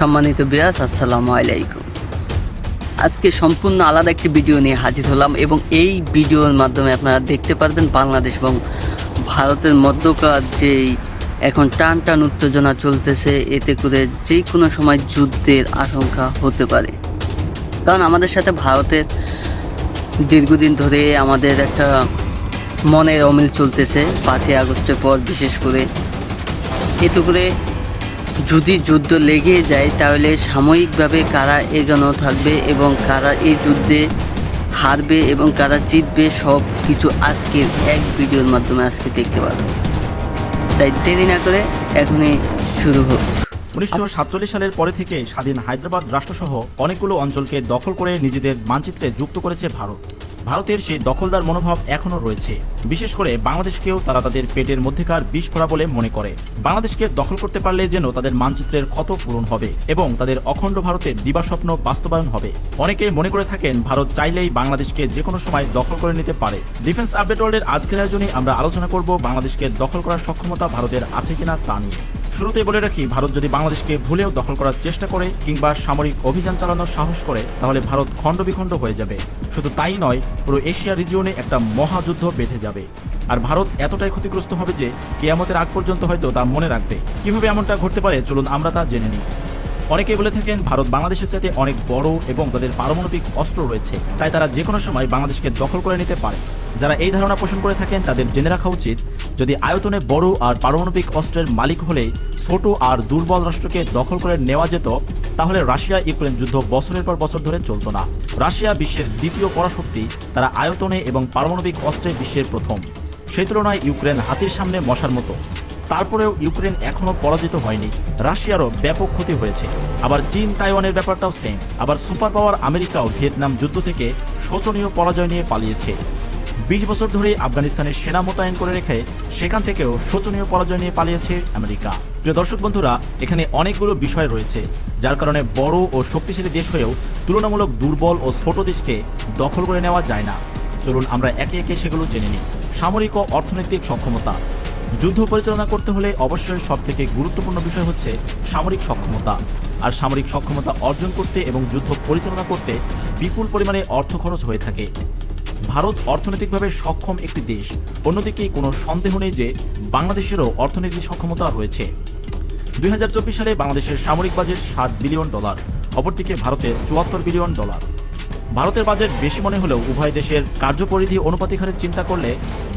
সম্মানিত বিয়াস, আসসালামু আলাইকুম। আজকে সম্পূর্ণ আলাদা একটি ভিডিও নিয়ে হাজির হলাম এবং এই ভিডিওর মাধ্যমে আপনারা দেখতে পারবেন বাংলাদেশ এবং ভারতের মধ্যকার যেই এখন টান টান উত্তেজনা চলতেছে, এতে করে যে কোনো সময় যুদ্ধের আশঙ্কা হতে পারে। কারণ আমাদের সাথে ভারতের দীর্ঘদিন ধরে আমাদের একটা মনের অমিল চলতেছে 5ই আগস্টের পর, বিশেষ করে এতে করে যদি যুদ্ধ লেগে যায় তাহলে সাময়িকভাবে কারা এগোনো থাকবে এবং কারা এই যুদ্ধে হারবে এবং কারা জিতবে সব কিছু আজকের এক ভিডিওর মাধ্যমে আজকে দেখতে পারবো। তাই দেরি না করে এখনই শুরু হোক। 1947 সালের পরে থেকে স্বাধীন হায়দ্রাবাদ রাষ্ট্রসহ অনেকগুলো অঞ্চলকে দখল করে নিজেদের মানচিত্রে যুক্ত করেছে ভারত। ভারতের সেই দখলদার মনোভাব এখনও রয়েছে। বিশেষ করে বাংলাদেশকেও তারা তাদের পেটের মধ্যেকার বিষ ফোড়া বলে মনে করে। বাংলাদেশকে দখল করতে পারলে যেন তাদের মানচিত্রের ক্ষত পূরণ হবে এবং তাদের অখণ্ড ভারতের দিবাস্বপ্ন বাস্তবায়ন হবে। অনেকে মনে করে থাকেন ভারত চাইলেই বাংলাদেশকে যে কোনো সময় দখল করে নিতে পারে। ডিফেন্স আপডেট ওয়ার্ল্ডের আজকের আয়োজনে আমরা আলোচনা করব বাংলাদেশকে দখল করার সক্ষমতা ভারতের আছে কিনা তা নিয়ে। শুরুতেই বলে রাখি, ভারত যদি বাংলাদেশকে ভুলেও দখল করার চেষ্টা করে কিংবা সামরিক অভিযান চালানোর সাহস করে তাহলে ভারত খণ্ডবিখণ্ড হয়ে যাবে। শুধু তাই নয়, পুরো এশিয়া রিজিয়নে একটা মহাযুদ্ধ বেঁধে যাবে। আর ভারত এতটাই ক্ষতিগ্রস্ত হবে যে কিয়ামতের আগ পর্যন্ত হয়তো তা মনে রাখবে। কিভাবে এমনটা ঘটতে পারে চলুন আমরা তা জেনে নিই। অনেকেই বলে থাকেন ভারত বাংলাদেশের চাইতে অনেক বড় এবং তাদের পারমাণবিক অস্ত্র রয়েছে, তাই তারা যে কোনো সময় বাংলাদেশকে দখল করে নিতে পারে। যারা এই ধারণা পোষণ করে থাকেন তাদের জেনে রাখা উচিত, যদি আয়তনে বড় আর পারমাণবিক অস্ত্রের মালিক হলে ছোট আর দুর্বল রাষ্ট্রকে দখল করে নেওয়া যেত, তাহলে রাশিয়া ইউক্রেন যুদ্ধ বছরের পর বছর ধরে চলত না। রাশিয়া বিশ্বের দ্বিতীয় পরাশক্তি, তারা আয়তনে এবং পারমাণবিক অস্ত্রে বিশ্বের প্রথম। সেই তুলনায় ইউক্রেন হাতির সামনে মশার মতো। তারপরেও ইউক্রেন এখনও পরাজিত হয়নি, রাশিয়ারও ব্যাপক ক্ষতি হয়েছে। আবার চীন তাইওয়ানের ব্যাপারটাও সেম। আবার সুপার পাওয়ার আমেরিকাও ভিয়েতনাম যুদ্ধ থেকে শোচনীয় পরাজয় নিয়ে পালিয়েছে। 20 বছর ধরে আফগানিস্তানে সেনা মোতায়েন করে রেখে সেখান থেকেও শোচনীয় পরাজয় নিয়ে পালিয়েছে আমেরিকা। প্রিয় দর্শক বন্ধুরা, এখানে অনেকগুলো বিষয় রয়েছে যার কারণে বড় ও শক্তিশালী দেশ হয়েও তুলনামূলক দুর্বল ও ছোট দেশকে দখল করে নেওয়া যায় না। চলুন আমরা একে একে সেগুলো জেনে নিই। সামরিক ও অর্থনৈতিক সক্ষমতা। যুদ্ধ পরিচালনা করতে হলে অবশ্যই সবথেকে গুরুত্বপূর্ণ বিষয় হচ্ছে সামরিক সক্ষমতা। আর সামরিক সক্ষমতা অর্জন করতে এবং যুদ্ধ পরিচালনা করতে বিপুল পরিমাণে অর্থ খরচ হয়ে থাকে। ভারত অর্থনৈতিকভাবে সক্ষম একটি দেশ, অন্যদিকে কোনো সন্দেহ নেই যে বাংলাদেশেরও অর্থনৈতিক সক্ষমতা রয়েছে। 2024 সালে বাংলাদেশের সামরিক বাজেট $7 বিলিয়ন, অপরদিকে ভারতের $74 বিলিয়ন। ভারতের বাজেট বেশি মনে হলেও উভয় দেশের কার্যপরিধি অনুপাতিক হারে চিন্তা করলে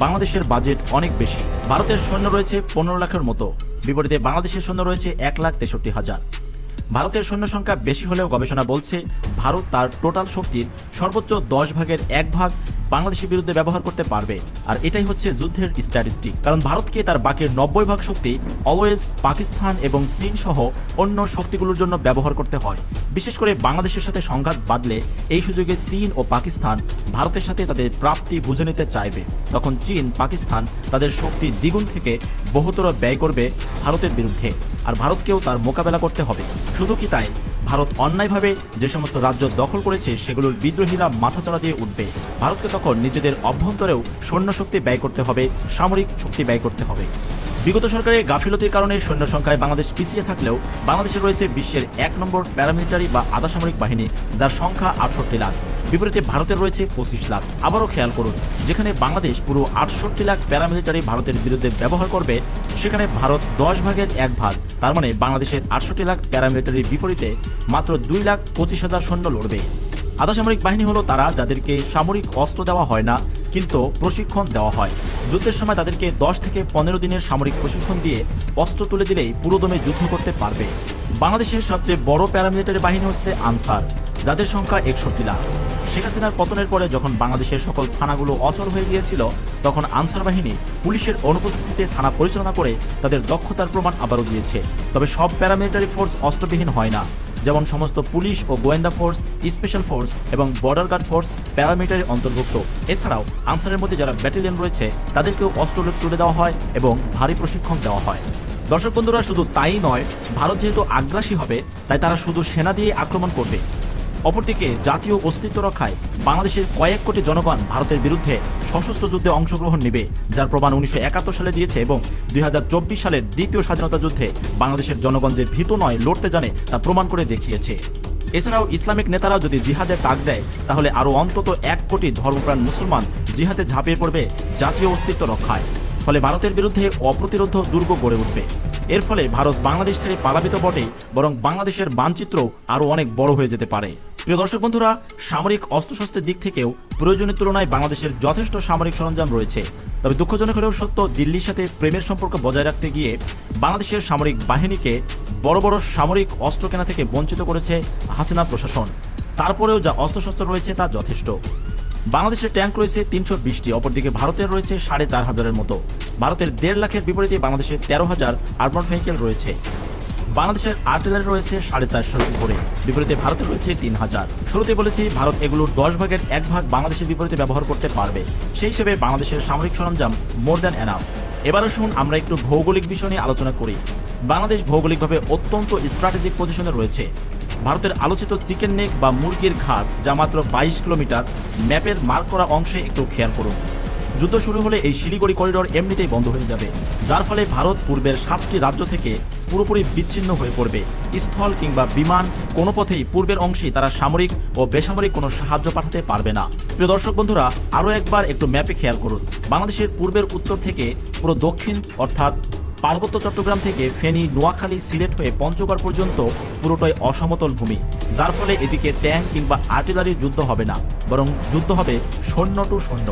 বাংলাদেশের বাজেট অনেক বেশি। ভারতের সৈন্য রয়েছে 15 লাখের মতো, বিপরীতে বাংলাদেশের সৈন্য রয়েছে 1,63,000। ভারতের সৈন্য সংখ্যা বেশি হলেও গবেষণা বলছে ভারত তার টোটাল শক্তির সর্বোচ্চ 10 ভাগের 1 ভাগ বাংলাদেশের বিরুদ্ধে ব্যবহার করতে পারবে। আর এটাই হচ্ছে যুদ্ধের স্ট্যাটিস্টিক। কারণ ভারতকে তার বাকির 90 ভাগ শক্তি অলওয়েজ পাকিস্তান এবং চীন সহ অন্য শক্তিগুলোর জন্য ব্যবহার করতে হয়। বিশেষ করে বাংলাদেশের সাথে সংঘাত বাঁধলে এই সুযোগে চীন ও পাকিস্তান ভারতের সাথে তাদের প্রাপ্তি বুঝে নিতে চাইবে। তখন চীন পাকিস্তান তাদের শক্তি দ্বিগুণ থেকে বহুতর ব্যয় করবে ভারতের বিরুদ্ধে, আর ভারতকেও তার মোকাবেলা করতে হবে। শুধু কি তাই, ভারত অন্যায়ভাবে যে সমস্ত রাজ্য দখল করেছে সেগুলোর বিদ্রোহীরা মাথাচাড়া দিয়ে উঠবে। ভারতকে তখন নিজেদের অভ্যন্তরেও সৈন্য শক্তি ব্যয় করতে হবে, সামরিক শক্তি ব্যয় করতে হবে। বিগত সরকারের গাফিলতির কারণে সৈন্য সংখ্যায় বাংলাদেশ পিছিয়ে থাকলেও বাংলাদেশে রয়েছে বিশ্বের 1 নম্বর প্যারামিলিটারি বা আধা সামরিক বাহিনী, যার সংখ্যা 68 লাখ। বিপরীতে ভারতের রয়েছে 25 লাখ। আবারও খেয়াল করুন, যেখানে বাংলাদেশ পুরো 68 লাখ প্যারামিলিটারি ভারতের বিরুদ্ধে ব্যবহার করবে, সেখানে ভারত 10 ভাগের 1 ভাগ। তার মানে বাংলাদেশের 68 লাখ প্যারামিলিটারির বিপরীতে মাত্র 2,25,000 সৈন্য লড়বে। আধা সামরিক বাহিনী হলো তারা যাদেরকে সামরিক অস্ত্র দেওয়া হয় না, কিন্তু প্রশিক্ষণ দেওয়া হয়। যুদ্ধের সময় তাদেরকে 10 থেকে 15 দিনের সামরিক প্রশিক্ষণ দিয়ে অস্ত্র তুলে দিলেই পুরোদমে যুদ্ধ করতে পারবে। বাংলাদেশের সবচেয়ে বড় প্যারামিলিটারি বাহিনী হচ্ছে আনসার, যাদের সংখ্যা 61 লাখ। শেখ হাসিনার পতনের পরে যখন বাংলাদেশের সকল থানাগুলো অচল হয়ে গিয়েছিল, তখন আনসার বাহিনী পুলিশের অনুপস্থিতিতে থানা পরিচালনা করে তাদের দক্ষতার প্রমাণ আবারও দিয়েছে। তবে সব প্যারামিলিটারি ফোর্স অস্ত্রবিহীন হয় না, যেমন সমস্ত পুলিশ ও গোয়েন্দা ফোর্স, স্পেশাল ফোর্স এবং বর্ডার গার্ড ফোর্স প্যারামিলিটারি অন্তর্ভুক্ত। এছাড়াও আনসারের মধ্যে যারা ব্যাটালিয়ন রয়েছে তাদেরকেও অস্ত্র তুলে দেওয়া হয় এবং ভারী প্রশিক্ষণ দেওয়া হয়। দর্শক বন্ধুরা, শুধু তাই নয়, ভারত যেহেতু আগ্রাসী হবে, তাই তারা শুধু সেনা দিয়ে আক্রমণ করবে অপরদিকে জাতীয় অস্তিত্ব রক্ষায় বাংলাদেশের কয়েক কোটি জনগণ ভারতের বিরুদ্ধে সশস্ত্র যুদ্ধে অংশগ্রহণ নেবে, যার প্রমাণ 1971 সালে দিয়েছে এবং 2024 সালের দ্বিতীয় স্বাধীনতা যুদ্ধে বাংলাদেশের জনগণ যে ভীত নয়, লড়তে জানে তা প্রমাণ করে দেখিয়েছে। এছাড়াও ইসলামিক নেতারাও যদি জিহাদের ডাক দেয়, তাহলে আরও অন্তত 1 কোটি ধর্মপ্রাণ মুসলমান জিহাদে ঝাঁপিয়ে পড়বে জাতীয় অস্তিত্ব রক্ষায়। ফলে ভারতের বিরুদ্ধে অপ্রতিরোধ দুর্গ গড়ে উঠবে। এর ফলে ভারত বাংলাদেশ ছেড়ে পালাবে তো বটেই, বরং বাংলাদেশের মানচিত্র আরও অনেক বড় হয়ে যেতে পারে। প্রিয় দর্শক বন্ধুরা, সামরিক অস্ত্রশস্ত্রের দিক থেকেও প্রয়োজনের তুলনায় বাংলাদেশের যথেষ্ট সামরিক সরঞ্জাম রয়েছে। তবে দুঃখজনক হলেও সত্য, দিল্লির সাথে প্রেমের সম্পর্ক বজায় রাখতে গিয়ে বাংলাদেশের সামরিক বাহিনীকে বড় বড় সামরিক অস্ত্র কেনা থেকে বঞ্চিত করেছে হাসিনা প্রশাসন। তারপরেও যা অস্ত্রশস্ত্র রয়েছে তা যথেষ্ট। বাংলাদেশের ট্যাঙ্ক রয়েছে 320টি, অপরদিকে ভারতের রয়েছে 4500-এর মতো। ভারতের 1.5 লাখের বিপরীতে বাংলাদেশের 13,000 আর্মার্ড ভেহিকেল রয়েছে। বাংলাদেশের আর্টিলারি রয়েছে 450-এর উপরে, বিপরীতে ভারতের রয়েছে 3000। শুরুতে বলেছি, ভারত এগুলোর 10 ভাগের 1 ভাগ বাংলাদেশের বিপরীতে ব্যবহার করতে পারবে। সেই হিসেবে বাংলাদেশের সামরিক সরঞ্জাম মোর দ্যান এনাফ। এবার আসুন আমরা একটু ভৌগোলিক বিষয় নিয়ে আলোচনা করি। বাংলাদেশ ভৌগোলিকভাবে অত্যন্ত স্ট্র্যাটেজিক পজিশনে রয়েছে। ভারতের আলোচিত চিকেন নেক বা মুরগির ঘাট, যা মাত্র 22 কিলোমিটার, ম্যাপের মার্ক করা অংশে একটু খেয়াল করুন। যুদ্ধ শুরু হলে এই শিলিগুড়ি করিডোর এমনিতেই বন্ধ হয়ে যাবে, যার ফলে ভারত পূর্বের 7টি রাজ্য থেকে পুরোপুরি বিচ্ছিন্ন হয়ে পড়বে। স্থল কিংবা বিমান কোনো পথেই পূর্বের অংশে তারা সামরিক ও বেসামরিক কোনো সাহায্য পাঠাতে পারবে না। প্রিয় দর্শক বন্ধুরা, আরও একবার একটু ম্যাপে খেয়াল করুন। বাংলাদেশের পূর্বের উত্তর থেকে পুরো দক্ষিণ, অর্থাৎ পার্বত্য চট্টগ্রাম থেকে ফেনী, নোয়াখালী, সিলেট হয়ে পঞ্চগড় পর্যন্ত পুরোটাই অসমতল ভূমি, যার ফলে এদিকে ট্যাঙ্ক কিংবা আর্টিলারির যুদ্ধ হবে না, বরং যুদ্ধ হবে সৈন্য টু সৈন্য।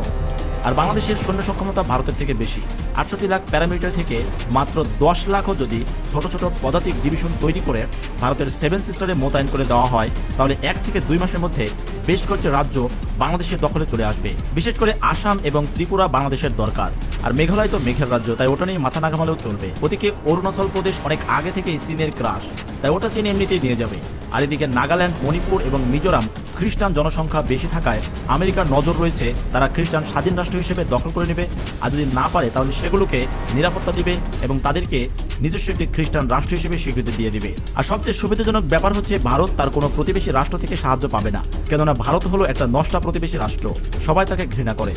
আর বাংলাদেশের সৈন্য সক্ষমতা ভারতের থেকে বেশি। 68 লাখ প্যারামিটার থেকে মাত্র 10 লাখও যদি ছোট ছোট পদাতিক ডিভিশন তৈরি করে ভারতের 7 সিস্টারে মোতায়েন করে দেওয়া হয়, তাহলে 1 থেকে 2 মাসের মধ্যে বেশ কয়েকটি রাজ্য বাংলাদেশের দখলে চলে আসবে। বিশেষ করে আসাম এবং ত্রিপুরা বাংলাদেশের দরকার, আর মেঘালয় তো মেঘের রাজ্য, তাই ওটা নিয়ে মাথা না ঘামালেও চলবে। ওদিকে অরুণাচল প্রদেশ অনেক আগে থেকেই চীনের ক্রাশ, তাই ওটা চীন এমনিতেই নিয়ে যাবে। আর এদিকে নাগাল্যান্ড, মণিপুর এবং মিজোরাম খ্রিস্টান জনসংখ্যা বেশি থাকায় আমেরিকার নজর রয়েছে, তারা খ্রিস্টান স্বাধীন রাষ্ট্র হিসেবে দখল করে নেবে। আর যদি না পারে, তাহলে সেগুলোকে নিরাপত্তা দিবে এবং তাদেরকে নিজস্ব একটি খ্রিস্টান রাষ্ট্র হিসেবে স্বীকৃতি দিয়ে দিবে। আর সবচেয়ে সুবিধাজনক ব্যাপার হচ্ছে, ভারত তার কোনো প্রতিবেশী রাষ্ট্র থেকে সাহায্য পাবে না, কেননা ভারত হলো একটা নষ্টা প্রতিবেশী রাষ্ট্র, সবাই তাকে ঘৃণা করে।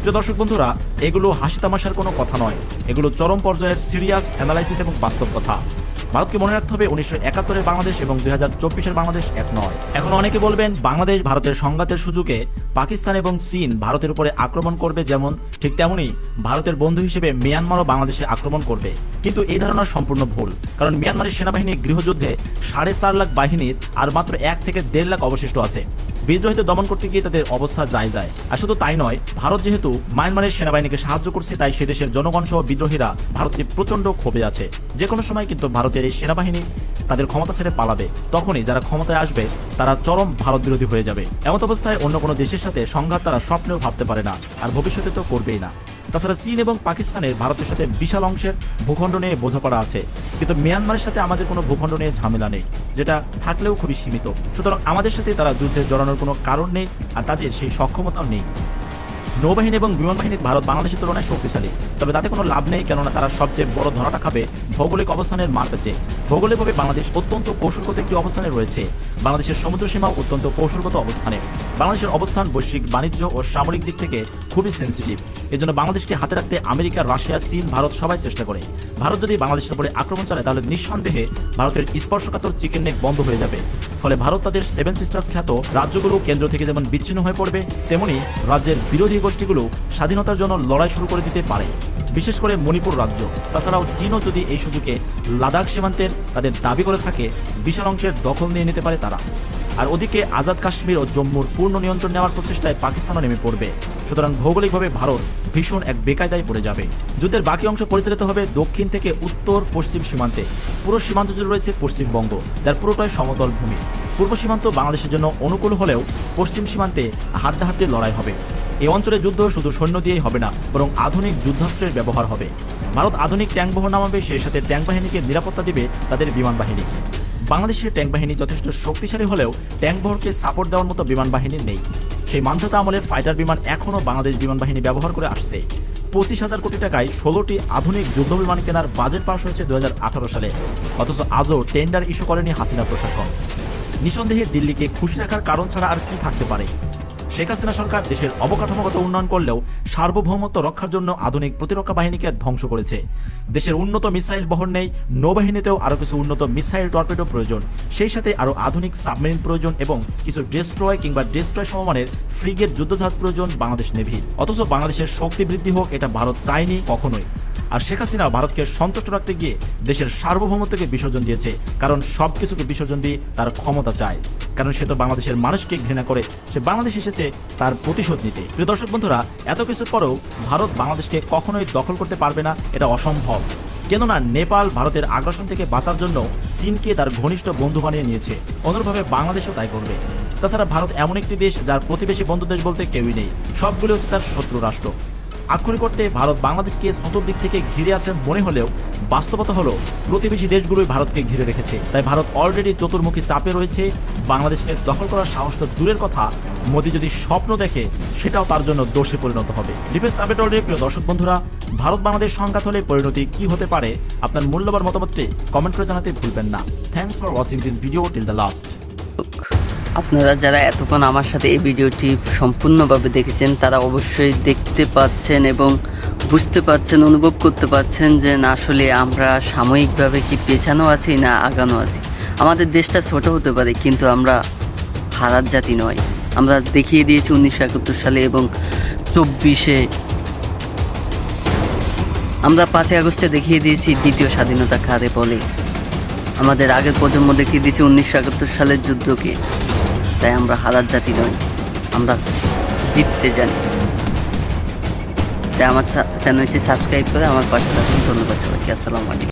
প্রিয় দর্শক বন্ধুরা, এগুলো হাসি তামাশার কোনো কথা নয়, এগুলো চরম পর্যায়ের সিরিয়াস অ্যানালাইসিস এবং বাস্তব কথা। ভারতকে মনে রাখতে হবে, 1971-এর বাংলাদেশ এবং 2024-এর বাংলাদেশ এক নয়। এখন অনেকে বলবেন, বাংলাদেশ ভারতের সংঘাতের সুযোগে পাকিস্তান এবং চীন ভারতের উপরে আক্রমণ করবে, যেমন ঠিক তেমনই ভারতের বন্ধু হিসেবে মিয়ানমারও বাংলাদেশে আক্রমণ করবে। কিন্তু এই ধারণা সম্পূর্ণ ভুল, কারণ মিয়ানমারের সেনাবাহিনী গৃহযুদ্ধে 4.5 লাখ বাহিনীর আর মাত্র 1 থেকে 1.5 লাখ অবশিষ্ট আছে। বিদ্রোহীদের দমন করতে গিয়ে তাদের অবস্থা যায়। আর শুধু তাই নয়, ভারত যেহেতু মায়ানমারের সেনাবাহিনীকে সাহায্য করছে, তাই সে দেশের জনগণ সহ বিদ্রোহীরা ভারতের প্রচণ্ড ক্ষোভে আছে। যে কোনো সময় কিন্তু ভারতের এই সেনাবাহিনী তাদের ক্ষমতা ছেড়ে পালাবে, তখনই যারা ক্ষমতায় আসবে তারা চরম ভারত বিরোধী হয়ে যাবে। এমত অবস্থায় অন্য কোনো দেশের সাথে সংঘাত তারা স্বপ্নেও ভাবতে পারে না, আর ভবিষ্যতে তো করবেই না। তাছাড়া চীন এবং পাকিস্তানের ভারতের সাথে বিশাল অংশের ভূখণ্ড নিয়ে বোঝাপড়া আছে, কিন্তু মিয়ানমারের সাথে আমাদের কোনো ভূখণ্ড নিয়ে ঝামেলা নেই, যেটা থাকলেও খুবই সীমিত। সুতরাং আমাদের সাথে তারা যুদ্ধে জড়ানোর কোনো কারণ নেই, আর তাদের সেই সক্ষমতাও নেই। নৌবাহিনী এবং বিমান বাহিনী ভারত বাংলাদেশের তুলনায় শক্তিশালী, তবে তাতে কোনো লাভ নেই, কেননা তারা সবচেয়ে বড় ধরাটা খাবে ভৌগোলিক অবস্থানের মার পেছে। ভৌগোলিকভাবে বাংলাদেশ অত্যন্ত কৌশলগত একটি অবস্থানে রয়েছে। বাংলাদেশের সমুদ্র সীমাও অত্যন্ত কৌশলগত অবস্থানে। বাংলাদেশের অবস্থান বৈশ্বিক বাণিজ্য ও সামরিক দিক থেকে খুবই সেন্সিটিভ। এজন্য বাংলাদেশকে হাতে রাখতে আমেরিকা, রাশিয়া, চীন, ভারত সবাই চেষ্টা করে। ভারত যদি বাংলাদেশের উপরে আক্রমণ চালায়, তাহলে নিঃসন্দেহে ভারতের স্পর্শকাতর চিকেন নেক বন্ধ হয়ে যাবে। ফলে ভারত তাদের 7 সিস্টার্স খ্যাত রাজ্যগুলো কেন্দ্র থেকে যেমন বিচ্ছিন্ন হয়ে পড়বে, তেমনি রাজ্যের বিরোধী গোষ্ঠীগুলো স্বাধীনতার জন্য লড়াই শুরু করে দিতে পারে, বিশেষ করে মণিপুর রাজ্য। তাছাড়াও চীনও যদি এই সুযোগে লাদাখ সীমান্তের তাদের দাবি করে থাকে, বিশাল অংশের দখল নিয়ে নিতে পারে তারা। আর ওদিকে আজাদ কাশ্মীর ও জম্মুর পূর্ণ নিয়ন্ত্রণ নেওয়ার প্রচেষ্টায় পাকিস্তানও নেমে পড়বে। সুতরাং ভৌগোলিকভাবে ভারত ভীষণ এক বেকায়দায় পড়ে যাবে। যুদ্ধের বাকি অংশ পরিচালিত হবে দক্ষিণ থেকে উত্তর পশ্চিম সীমান্তে। পুরো সীমান্ত জুড়ে রয়েছে পশ্চিমবঙ্গ, যার পুরোটাই সমতল ভূমি। পূর্ব সীমান্ত বাংলাদেশের জন্য অনুকূল হলেও পশ্চিম সীমান্তে হাড্ডাহাড্ডি লড়াই হবে। এই অঞ্চলে যুদ্ধ শুধু সৈন্য দিয়েই হবে না, বরং আধুনিক যুদ্ধাস্ত্রের ব্যবহার হবে। ভারত আধুনিক ট্যাঙ্ক বহর নামাবে, সেই সাথে ট্যাঙ্ক বাহিনীকে নিরাপত্তা দিবে তাদের বিমান বাহিনী। বাংলাদেশের ট্যাঙ্ক বাহিনী যথেষ্ট শক্তিশালী হলেও ট্যাঙ্ক বহরকে সাপোর্ট দেওয়ার মতো বিমান বাহিনী নেই। সেই মান্ধাতা আমলের ফাইটার বিমান এখনও বাংলাদেশ বিমান বাহিনী ব্যবহার করে আসছে। 25,000 কোটি টাকায় 16টি আধুনিক যুদ্ধ বিমান কেনার বাজেট পাস হয়েছে 2018 সালে, অথচ আজও টেন্ডার ইস্যু করেনি হাসিনা প্রশাসন। নিঃসন্দেহে দিল্লিকে খুশি রাখার কারণ ছাড়া আর কি থাকতে পারে। শেখ হাসিনা সরকার দেশের অবকাঠামোগত উন্নয়ন করলেও সার্বভৌমত্ব রক্ষার জন্য আধুনিক প্রতিরক্ষা বাহিনীকে ধ্বংস করেছে। দেশের উন্নত মিসাইল বহর নেই, নৌবাহিনীতেও আরও কিছু উন্নত মিসাইল টর্পেডো প্রয়োজন, সেই সাথে আরও আধুনিক সাবমেরিন প্রয়োজন এবং কিছু ডেস্ট্রয় কিংবা ডেস্ট্রয় সমমানের ফ্রিগেট যুদ্ধজাহাজ প্রয়োজন বাংলাদেশ নেভির। অথচ বাংলাদেশের শক্তি বৃদ্ধি হোক এটা ভারত চায়নি কখনোই। আর শেখ হাসিনা ভারতকে সন্তুষ্ট রাখতে গিয়ে দেশের সার্বভৌমত্বকে বিসর্জন দিয়েছে, কারণ সব কিছুকে বিসর্জন দিয়ে তার ক্ষমতা চায়। কারণ সে তো বাংলাদেশের মানুষকে ঘৃণা করে, সে বাংলাদেশ এসেছে তার প্রতিশোধ নিতে। প্রিয় দর্শক বন্ধুরা, এত কিছুর পরেও ভারত বাংলাদেশকে কখনোই দখল করতে পারবে না, এটা অসম্ভব। কেননা নেপাল ভারতের আগ্রাসন থেকে বাঁচার জন্য চীনকে তার ঘনিষ্ঠ বন্ধু বানিয়ে নিয়েছে, অনুরূপভাবে বাংলাদেশও তাই করবে। তাছাড়া ভারত এমন একটি দেশ যার প্রতিবেশী বন্ধু দেশ বলতে কেউই নেই, সবগুলো হচ্ছে তার শত্রু রাষ্ট্র। আক্ষরিক অর্থে ভারত বাংলাদেশকে চতুর্দিক থেকে ঘিরে আছে মনে হলেও বাস্তবতা হলো প্রতিবেশী দেশগুলোই ভারতকে ঘিরে রেখেছে। তাই ভারত অলরেডি চতুর্মুখী চাপে রয়েছে। বাংলাদেশকে দখল করার সাহস তো দূরের কথা, মোদি যদি স্বপ্ন দেখে সেটাও তার জন্য দোষে পরিণত হবে। ডিফেন্স আপডেট অলরেডি প্রিয় দর্শক বন্ধুরা, ভারত বাংলাদেশ সংঘাত হলে পরিণতি কি হতে পারে, আপনার মূল্যবান মতামতটি কমেন্ট করে জানাতে ভুলবেন না। Thanks for watching this video till the last. আপনারা যারা এতক্ষণ আমার সাথে এই ভিডিওটি সম্পূর্ণভাবে দেখেছেন তারা অবশ্যই দেখতে পাচ্ছেন এবং বুঝতে পারছেন, অনুভব করতে পারছেন যে না আসলে আমরা সাময়িকভাবে কি পেছানো আছি না আগানো আছি। আমাদের দেশটা ছোট হতে পারে কিন্তু আমরা হারার জাতি নয়। আমরা দেখিয়ে দিয়েছি 1971 সালে এবং 24-এ আমরা 5ই আগস্টে দেখিয়ে দিয়েছি দ্বিতীয় স্বাধীনতা কারে বলে। আমাদের আগের প্রজন্ম দেখিয়ে দিয়েছি 1971 সালের যুদ্ধকে। তাই আমরা হারার জাতি নই, আমরা জিততে জানি। তাই আমার চ্যানেলটি সাবস্ক্রাইব করে আমার পাশে থাকুন। ধন্যবাদ সবাইকে। আসসালামু আলাইকুম।